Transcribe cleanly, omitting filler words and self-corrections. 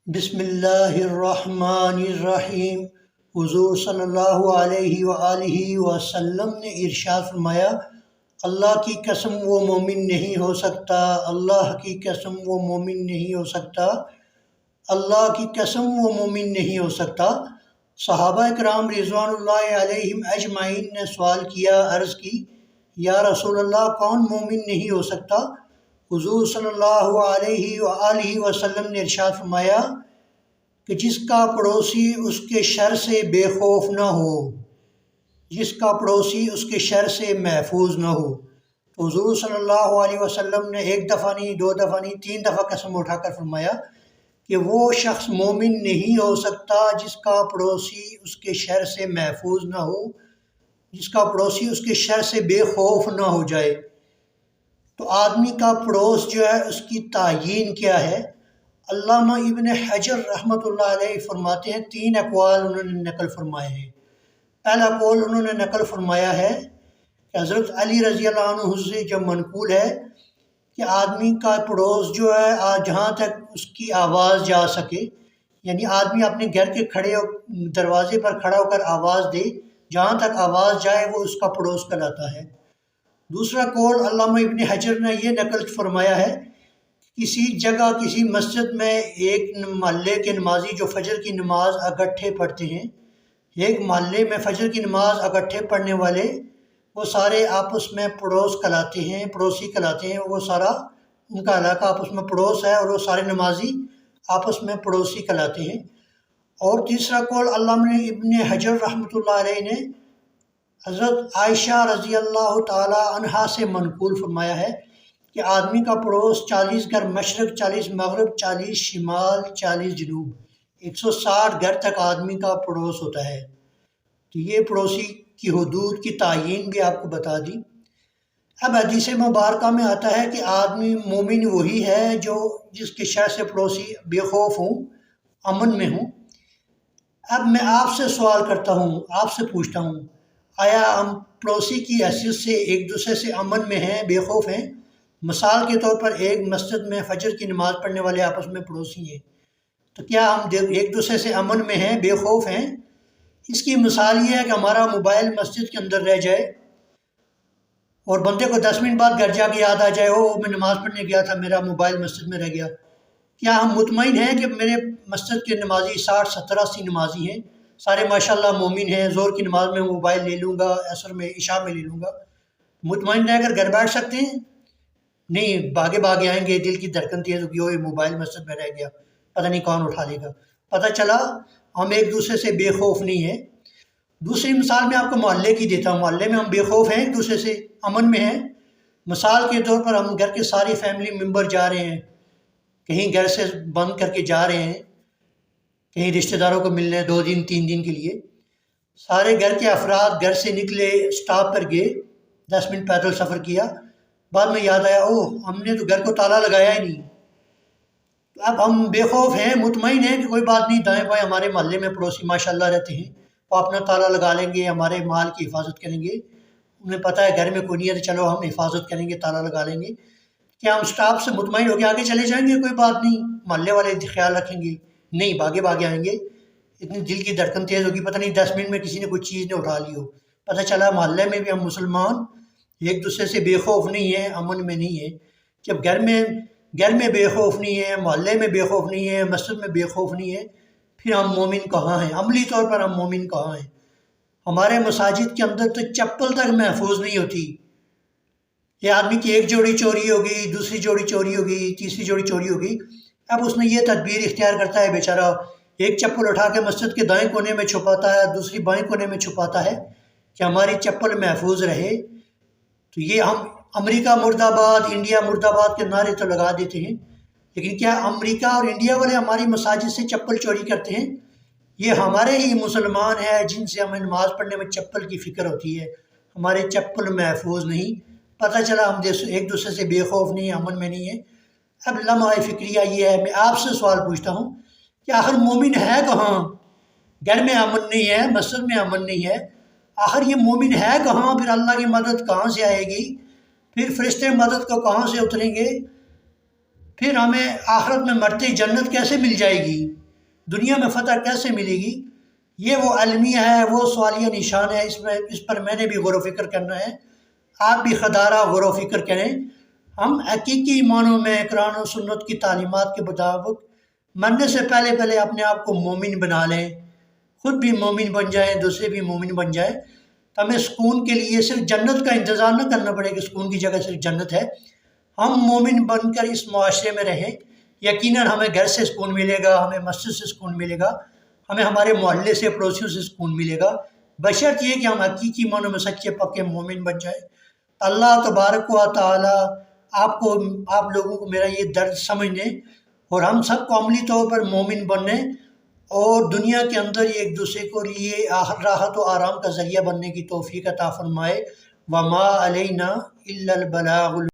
بسم اللہ الرحمن الرحیم۔ حضور صلی اللہ علیہ وآلہ وسلم نے ارشاد فرمایا، اللہ کی قسم وہ مومن نہیں ہو سکتا، اللہ کی قسم وہ مومن نہیں ہو سکتا، اللہ کی قسم وہ مومن نہیں ہو سکتا۔ صحابہ کرام رضوان اللہ علیہم اجمعین نے سوال کیا، عرض کی، یا رسول اللہ کون مومن نہیں ہو سکتا؟ حضور صلی اللہ علیہ وآلہ وسلم نے ارشاد فرمایا کہ جس کا پڑوسی اس کے شر سے بے خوف نہ ہو، جس کا پڑوسی اس کے شر سے محفوظ نہ ہو۔ تو حضور صلی اللہ علیہ وسلم نے ایک دفعہ نہیں، دو دفعہ نہیں، 3 دفعہ قسم اٹھا کر فرمایا کہ وہ شخص مومن نہیں ہو سکتا جس کا پڑوسی اس کے شر سے محفوظ نہ ہو، جس کا پڑوسی اس کے شر سے بے خوف نہ ہو جائے۔ تو آدمی کا پڑوس جو ہے اس کی تعیین کیا ہے؟ علامہ ابن حجر رحمۃ اللہ علیہ فرماتے ہیں، 3 اقوال انہوں نے نقل فرمائے ہیں۔ پہلا قول انہوں نے نقل فرمایا ہے کہ حضرت علی رضی اللہ عنہ سے جب منقول ہے کہ آدمی کا پڑوس جو ہے جہاں تک اس کی آواز جا سکے، یعنی آدمی اپنے گھر کے دروازے پر کھڑا ہو کر آواز دے، جہاں تک آواز جائے وہ اس کا پڑوس کہلاتا ہے۔ دوسرا قول علامہ ابن حجر نے یہ نقل فرمایا ہے، کسی جگہ کسی مسجد میں ایک محلے کے نمازی جو فجر کی نماز اکٹھے پڑھتے ہیں، ایک محلے میں فجر کی نماز اکٹھے پڑھنے والے وہ سارے آپس میں پڑوس کہلاتے ہیں، پڑوسی کہلاتے ہیں، وہ سارا ان کا علاقہ آپس میں پڑوس ہے اور وہ سارے نمازی آپس میں پڑوسی کہلاتے ہیں۔ اور تیسرا قول علامہ ابن حجر رحمۃ اللہ علیہ نے حضرت عائشہ رضی اللہ تعالی عنہا سے منقول فرمایا ہے کہ آدمی کا پڑوس 40 گھر مشرق، 40 مغرب، 40 شمال، 40 جنوب، 160 گھر تک آدمی کا پڑوس ہوتا ہے۔ تو یہ پڑوسی کی حدود کی تعیین بھی آپ کو بتا دی۔ اب حدیث مبارکہ میں آتا ہے کہ آدمی مومن وہی ہے جو جس کے شر سے پڑوسی بے خوف ہوں، امن میں ہوں۔ اب میں آپ سے سوال کرتا ہوں، آپ سے پوچھتا ہوں، آیا ہم پڑوسی کی حیثیت سے ایک دوسرے سے امن میں ہیں، بے خوف ہیں؟ مثال کے طور پر ایک مسجد میں فجر کی نماز پڑھنے والے آپس میں پڑوسی ہیں، تو کیا ہم ایک دوسرے سے امن میں ہیں، بے خوف ہیں؟ اس کی مثال یہ ہے کہ ہمارا موبائل مسجد کے اندر رہ جائے اور بندے کو 10 منٹ بعد گھر جا کے یاد آ جائے، میں نماز پڑھنے گیا تھا، میرا موبائل مسجد میں رہ گیا۔ کیا ہم مطمئن ہیں کہ میرے مسجد کے نمازی 60، 70، 80 نمازی ہیں، سارے ماشاءاللہ مومن ہیں، زور کی نماز میں موبائل لے لوں گا، عصر میں، عشاء میں لے لوں گا، مطمئن رہ کر گھر بیٹھ سکتے ہیں؟ نہیں، بھاگے بھاگے آئیں گے، دل کی دھڑکن تیز ہوگی، یہ موبائل مسجد میں رہ گیا، پتہ نہیں کون اٹھا لے گا۔ پتہ چلا ہم ایک دوسرے سے بے خوف نہیں ہیں۔ دوسری مثال میں آپ کو محلے کی دیتا ہوں، محلے میں ہم بے خوف ہیں، ایک دوسرے سے امن میں ہیں۔ مثال کے طور پر ہم گھر کے ساری فیملی ممبر جا رہے ہیں، کہیں گھر سے بند کر کے جا رہے ہیں، کہیں رشتہ داروں کو ملنے 2 دن 3 دن کے لیے، سارے گھر کے افراد گھر سے نکلے، سٹاپ پر گئے، 10 منٹ پیدل سفر کیا، بعد میں یاد آیا ہم نے تو گھر کو تالا لگایا ہی نہیں۔ اب ہم بے خوف ہیں، مطمئن ہیں کہ کوئی بات نہیں، دائیں بائیں ہمارے محلے میں پڑوسی ماشاءاللہ رہتے ہیں، وہ اپنا تالا لگا لیں گے، ہمارے مال کی حفاظت کریں گے، انہیں پتہ ہے گھر میں کوئی نہیں ہے تو چلو ہم حفاظت کریں گے، تالا لگا لیں گے۔ کیا ہم سٹاپ سے مطمئن ہو کے آگے چلے جائیں گے، کوئی بات نہیں، محلے والے خیال رکھیں گے؟ نہیں، بھاگے بھاگے آئیں گے، اتنی دل کی دھڑکن تیز ہوگی، پتہ نہیں 10 منٹ میں کسی نے کوئی چیز نے اٹھا لی ہو۔ پتہ چلا محلے میں بھی ہم مسلمان ایک دوسرے سے بے خوف نہیں ہیں، امن میں نہیں ہیں۔ جب گھر میں بے خوف نہیں ہے، محلے میں بے خوف نہیں ہے، مسجد میں بے خوف نہیں ہے، پھر ہم مومن کہاں ہیں؟ عملی طور پر ہم مومن کہاں ہیں؟ ہمارے مساجد کے اندر تو چپل تک محفوظ نہیں ہوتی۔ یہ آدمی کی ایک جوڑی چوری ہوگی، دوسری جوڑی چوری ہوگی، تیسری جوڑی چوری ہوگی، اب اس نے یہ تدبیر اختیار کرتا ہے بیچارہ، ایک چپل اٹھا کے مسجد کے دائیں کونے میں چھپاتا ہے، دوسری بائیں کونے میں چھپاتا ہے کہ ہماری چپل محفوظ رہے۔ تو یہ ہم امریکہ مرد آباد، انڈیا مرد آباد کے نعرے تو لگا دیتے ہیں، لیکن کیا امریکہ اور انڈیا والے ہماری مساجد سے چپل چوری کرتے ہیں؟ یہ ہمارے ہی مسلمان ہیں جن سے ہمیں نماز پڑھنے میں چپل کی فکر ہوتی ہے، ہمارے چپل محفوظ نہیں۔ پتہ چلا ہم ایک دوسرے سے بے خوف نہیں، امن میں نہیں ہیں۔ اب لمحہ فکریہ یہ ہے، میں آپ سے سوال پوچھتا ہوں کہ آخر مومن ہے کہاں؟ گھر میں امن نہیں ہے، مسجد میں امن نہیں ہے، آخر یہ مومن ہے کہاں؟ پھر اللہ کی مدد کہاں سے آئے گی؟ پھر فرشتے مدد کو کہاں سے اتریں گے؟ پھر ہمیں آخرت میں مرتے ہی جنت کیسے مل جائے گی، دنیا میں فتح کیسے ملے گی؟ یہ وہ المیہ ہے، وہ سوالیہ نشان ہے، اس پر میں نے بھی غور و فکر کرنا ہے، آپ بھی خدارہ غور و فکر کریں۔ ہم حقیقی معنوں میں قرآن و سنت کی تعلیمات کے مطابق مرنے سے پہلے اپنے آپ کو مومن بنا لیں، خود بھی مومن بن جائیں، دوسرے بھی مومن بن جائیں، تو ہمیں سکون کے لیے صرف جنت کا انتظار نہ کرنا پڑے کہ سکون کی جگہ صرف جنت ہے۔ ہم مومن بن کر اس معاشرے میں رہیں، یقیناً ہمیں گھر سے سکون ملے گا، ہمیں مسجد سے سکون ملے گا، ہمیں ہمارے محلے سے پڑوسیوں سے سکون ملے گا، بشرط یہ کہ ہم حقیقی معنوں میں سچے پکے مومن بن جائیں۔ اللہ تبارک و تعالی آپ لوگوں کو میرا یہ درد سمجھنے اور ہم سب کو عملی طور پر مومن بننے اور دنیا کے اندر ایک دوسرے کو یہ راحت و آرام کا ذریعہ بننے کی توفیق عطا فرمائے۔ وما علینا الا البلاغ